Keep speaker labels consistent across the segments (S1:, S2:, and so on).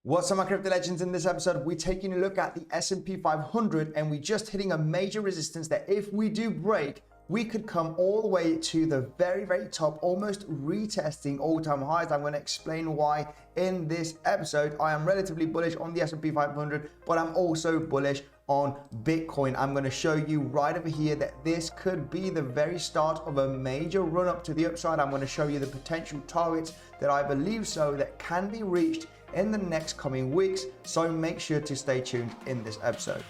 S1: What's up, my crypto legends? In this episode, we're taking a look at the S&P 500 and we're just hitting a major resistance that if we do break, we could come all the way to the very top, almost retesting all-time highs. I'm going to explain why in this episode. I am relatively bullish on the S&P 500, but I'm also bullish on Bitcoin. I'm going to show you right over here that this could be the very start of a major run up to the upside. I'm going to show you the potential targets that I believe that can be reached in the next coming weeks. So make sure to stay tuned in this episode.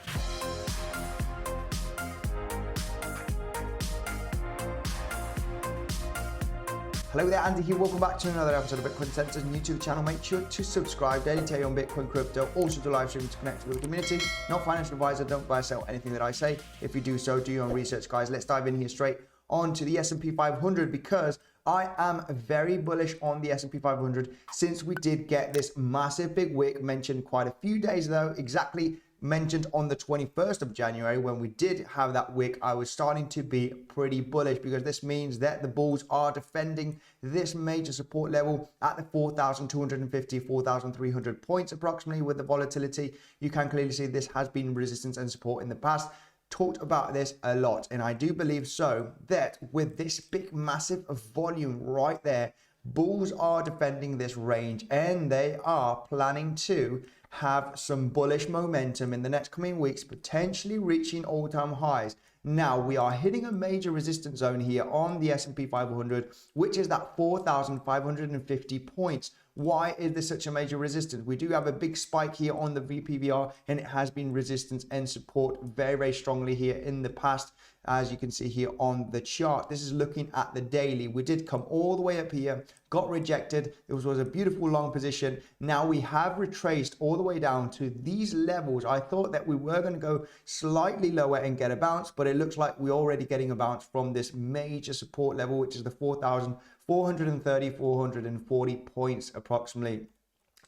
S1: Hello there, Andy here. Welcome back to another episode of Bitcoinsensus YouTube channel. Make sure to subscribe daily to on Bitcoin crypto, also to live stream to connect with the community. Not financial advisor, don't buy or sell anything that I say. If you do so, do your own research, guys. Let's dive in here straight onto the S&P 500 because I am very bullish on the S&P 500 since we did get this massive big wick mentioned quite a few days ago, exactly mentioned on the 21st of January when we did have that wick. I was starting to be pretty bullish because this means that the bulls are defending this major support level at the 4,250, 4,300 points approximately. With the volatility, you can clearly see this has been resistance and support in the past. Talked about this a lot, and I do believe that with this big massive volume right there, bulls are defending this range and they are planning to have some bullish momentum in the next coming weeks, potentially reaching all-time highs. Now we are hitting a major resistance zone here on the S&P 500, which is that 4,550 points. Why is this such a major resistance? We do have a big spike here on the VPVR, and it has been resistance and support very strongly here in the past. As you can see here on the chart, this is looking at the daily. We did come all the way up here, got rejected. It was a beautiful long position. Now we have retraced all the way down to these levels. I thought that we were going to go slightly lower and get a bounce, but it looks like we're already getting a bounce from this major support level, which is the 4,430, 440 points approximately.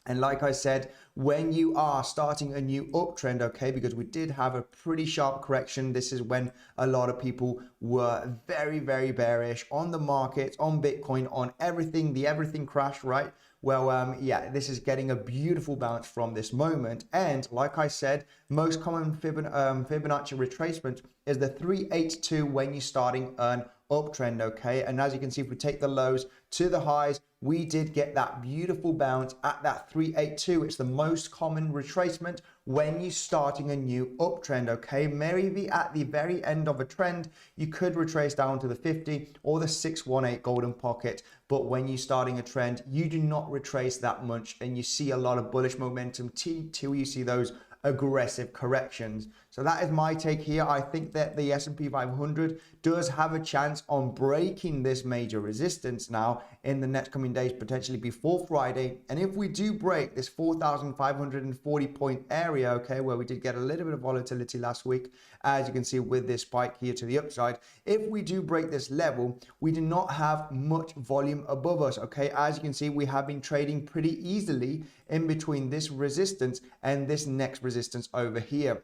S1: And like I said, when you are starting a new uptrend, okay, because we did have a pretty sharp correction, this is when a lot of people were very bearish on the market, on Bitcoin, on everything. The everything crashed, right? Well, yeah, this is getting a beautiful bounce from this moment. And like I said, most common Fibonacci retracement is the 382 when you're starting an uptrend, okay? And as you can see, if we take the lows to the highs, we did get that beautiful bounce at that 382. It's the most common retracement when you're starting a new uptrend, okay? Maybe at the very end of a trend, you could retrace down to the 50 or the 618 golden pocket. But when you're starting a trend, you do not retrace that much, and you see a lot of bullish momentum till you see those aggressive corrections. So that is my take here. I think that the S&P 500 does have a chance on breaking this major resistance now in the next coming days, potentially before Friday. And if we do break this 4,540 point area, okay, where we did get a little bit of volatility last week, as you can see with this spike here to the upside, if we do break this level, we do not have much volume above us, okay? As you can see, we have been trading pretty easily in between this resistance and this next resistance over here,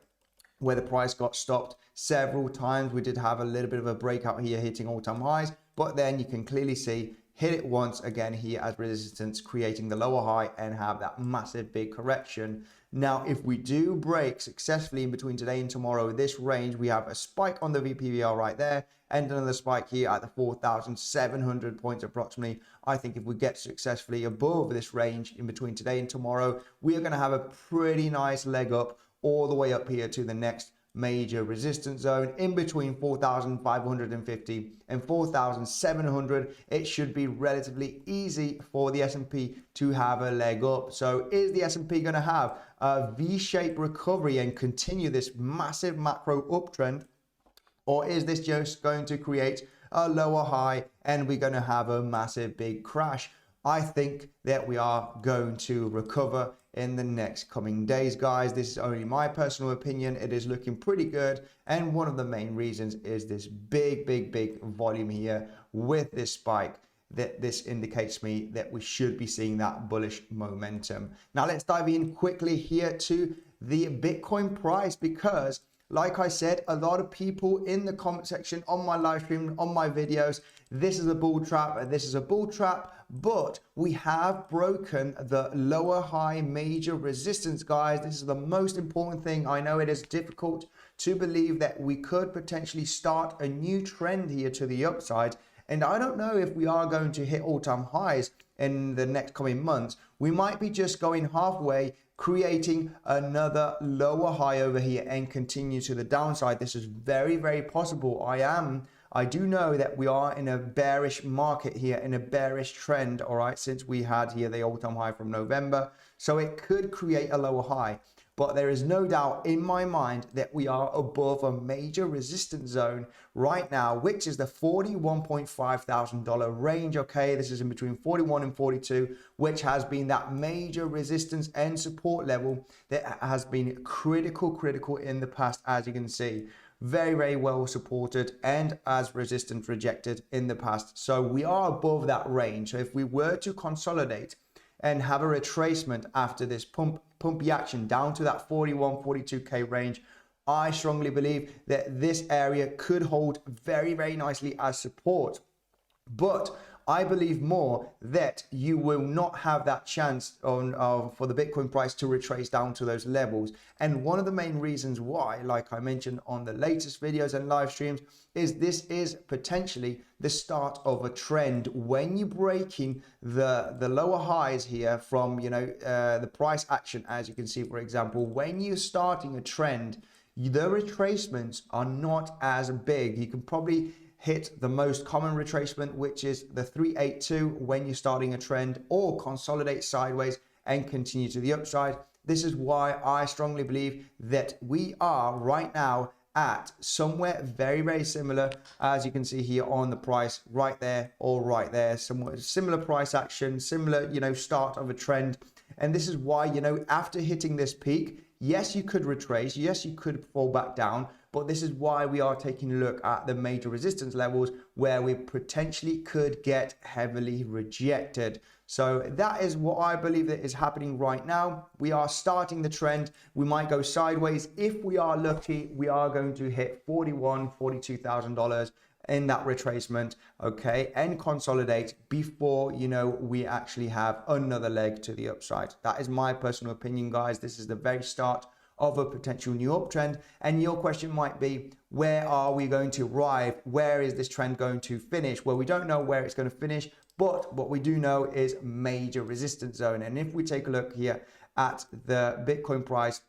S1: where the price got stopped several times. We did have a little bit of a breakout here hitting all-time highs, but then you can clearly see hit it once again here as resistance, creating the lower high and have that massive big correction. Now, if we do break successfully in between today and tomorrow, this range, we have a spike on the VPVR right there and another spike here at the 4,700 points approximately. I think if we get successfully above this range in between today and tomorrow, we are going to have a pretty nice leg up all the way up here to the next major resistance zone in between 4,550 and 4,700. It should be relatively easy for the S&P to have a leg up. So is the S&P going to have a V-shaped recovery and continue this massive macro uptrend, or is this just going to create a lower high and we're going to have a massive big crash? I think that we are going to recover in the next coming days, guys. This is only my personal opinion. It is looking pretty good, and one of the main reasons is this big volume here with this spike. That this indicates me that we should be seeing that bullish momentum. Now let's dive in quickly here to the Bitcoin price, because like I said, a lot of people in the comment section on my live stream, on my videos, this is a bull trap and this is a bull trap, but we have broken the lower high major resistance, guys. This is the most important thing. I know it is difficult to believe that we could potentially start a new trend here to the upside. And I don't know if we are going to hit all-time highs in the next coming months. We might be just going halfway, creating another lower high over here and continue to the downside. This is very, very possible. I do know that we are in a bearish market here, in a bearish trend, all right, since we had here the all-time high from November. So it could create a lower high. But there is no doubt in my mind that we are above a major resistance zone right now, which is the $41.5 thousand range. Okay, this is in between 41 and 42, which has been that major resistance and support level that has been critical in the past, as you can see. Very, very well supported and as resistance rejected in the past. So we are above that range. So if we were to consolidate and have a retracement after this pumpy action down to that 41, 42K range, I strongly believe that this area could hold very, very nicely as support. But I believe more that you will not have that chance for the Bitcoin price to retrace down to those levels. And one of the main reasons why, like I mentioned on the latest videos and live streams, is this is potentially the start of a trend. When you're breaking the lower highs here from, the price action, as you can see, for example, when you're starting a trend, the retracements are not as big. You can probably hit the most common retracement, which is the 382 when you're starting a trend, or consolidate sideways and continue to the upside. This is why I strongly believe that we are right now at somewhere very, very similar, as you can see here on the price, right there or right there, somewhat similar price action, similar, start of a trend. And this is why, after hitting this peak, yes, you could retrace, yes, you could fall back down, but this is why we are taking a look at the major resistance levels where we potentially could get heavily rejected. So that is what I believe that is happening right now. We are starting the trend. We might go sideways. If we are lucky, we are going to hit $41,000, $42,000 in that retracement, okay, and consolidate before, we actually have another leg to the upside. That is my personal opinion, guys. This is the very start of a potential new uptrend. And your question might be, where are we going to arrive? Where is this trend going to finish? Well, we don't know where it's going to finish, but what we do know is major resistance zone. And if we take a look here at the Bitcoin price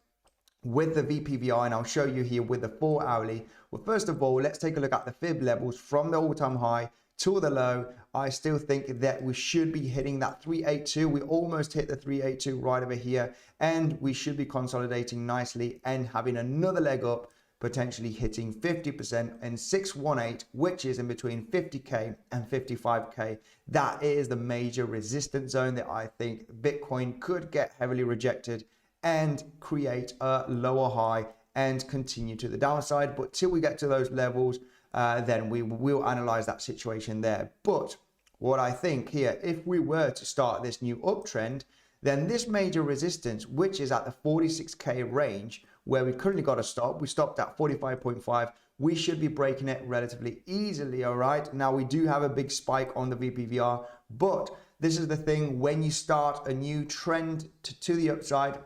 S1: with the VPVI, and I'll show you here with the 4 hourly. Well, first of all, let's take a look at the fib levels from the all-time high to the low. I still think that we should be hitting that 382. We almost hit the 382 right over here, and we should be consolidating nicely and having another leg up, potentially hitting 50% and 618, which is in between 50K and 55K. That is the major resistance zone that I think Bitcoin could get heavily rejected and create a lower high and continue to the downside. But till we get to those levels, then we will analyze that situation there. But what I think here, if we were to start this new uptrend, then this major resistance, which is at the 46K range, where we currently got to stop, we stopped at 45.5, we should be breaking it relatively easily, all right? Now, we do have a big spike on the VPVR, but this is the thing, when you start a new trend to the upside,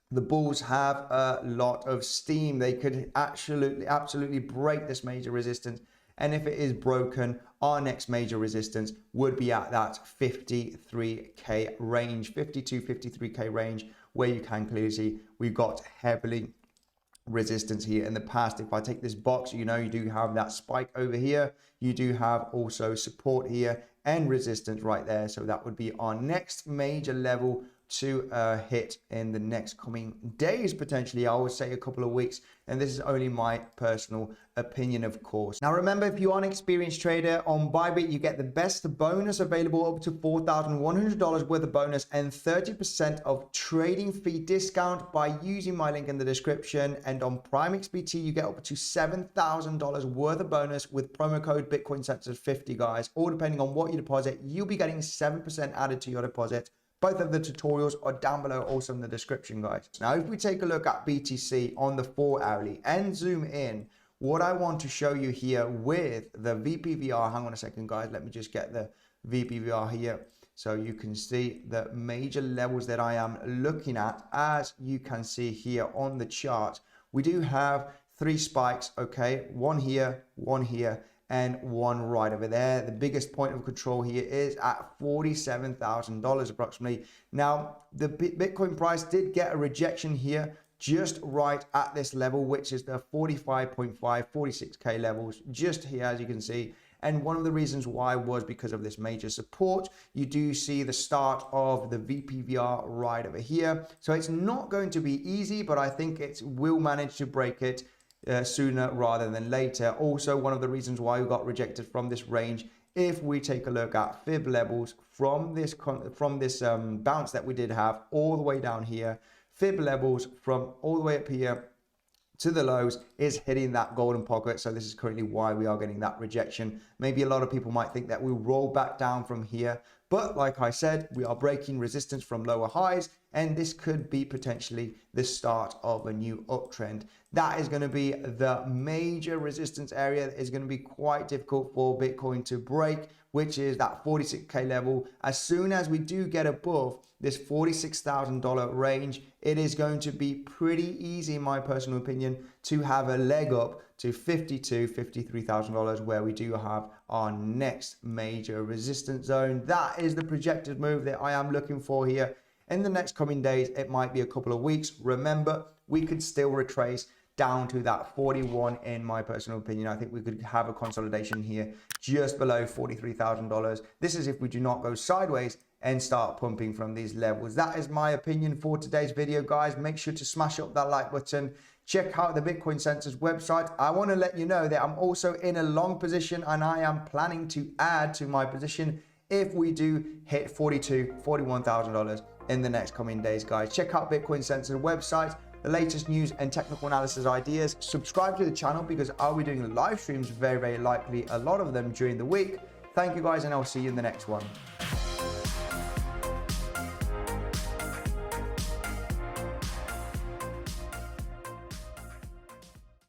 S1: the bulls have a lot of steam. They could absolutely break this major resistance. And if it is broken, our next major resistance would be at that 53K range, 52, 53K range, where you can clearly see we've got heavily resistance here in the past. If I take this box, you do have that spike over here. You do have also support here and resistance right there. So that would be our next major level to hit in the next coming days, potentially. I would say a couple of weeks, and this is only my personal opinion, of course. Now remember, if you are an experienced trader on Bybit, you get the best bonus available, up to $4,100 worth of bonus and 30% of trading fee discount by using my link in the description. And on Prime XBT, you get up to $7,000 worth of bonus with promo code Bitcoinsensus50, guys. All depending on what you deposit, you'll be getting 7% added to your deposit. Both of the tutorials are down below, also in the description, guys. Now, if we take a look at BTC on the 4 hourly and zoom in, what I want to show you here with the VPVR, hang on a second guys, let me just get the VPVR here so you can see the major levels that I am looking at. As you can see here on the chart, we do have 3 spikes, okay, one here, and one right over there. The biggest point of control here is at $47,000 approximately. Now, the Bitcoin price did get a rejection here just right at this level, which is the 45.5, 46K levels just here, as you can see. And one of the reasons why was because of this major support. You do see the start of the VPVR right over here. So it's not going to be easy, but I think it will manage to break it sooner rather than later. Also, one of the reasons why we got rejected from this range, if we take a look at fib levels from this bounce that we did have all the way down here, fib levels from all the way up here to the lows is hitting that golden pocket. So this is currently why we are getting that rejection. Maybe a lot of people might think that we'll roll back down from here, but like I said, we are breaking resistance from lower highs, and this could be potentially the start of a new uptrend. That is going to be the major resistance area that is going to be quite difficult for Bitcoin to break, which is that 46K level. As soon as we do get above this $46,000 range, it is going to be pretty easy, in my personal opinion, to have a leg up to $52,000, $53,000, where we do have our next major resistance zone. That is the projected move that I am looking for here. In the next coming days, it might be a couple of weeks. Remember, we could still retrace down to that 41. In my personal opinion, I think we could have a consolidation here just below $43,000. This is if we do not go sideways and start pumping from these levels. That is my opinion for today's video, guys. Make sure to smash up that like button. Check out the Bitcoinsensus website. I want to let you know that I'm also in a long position, and I am planning to add to my position if we do hit $42,000, $41,000 in the next coming days, guys. Check out Bitcoinsensus website, the latest news and technical analysis ideas. Subscribe to the channel because I'll be doing live streams, very likely a lot of them during the week. Thank you guys, and I'll see you in the next one.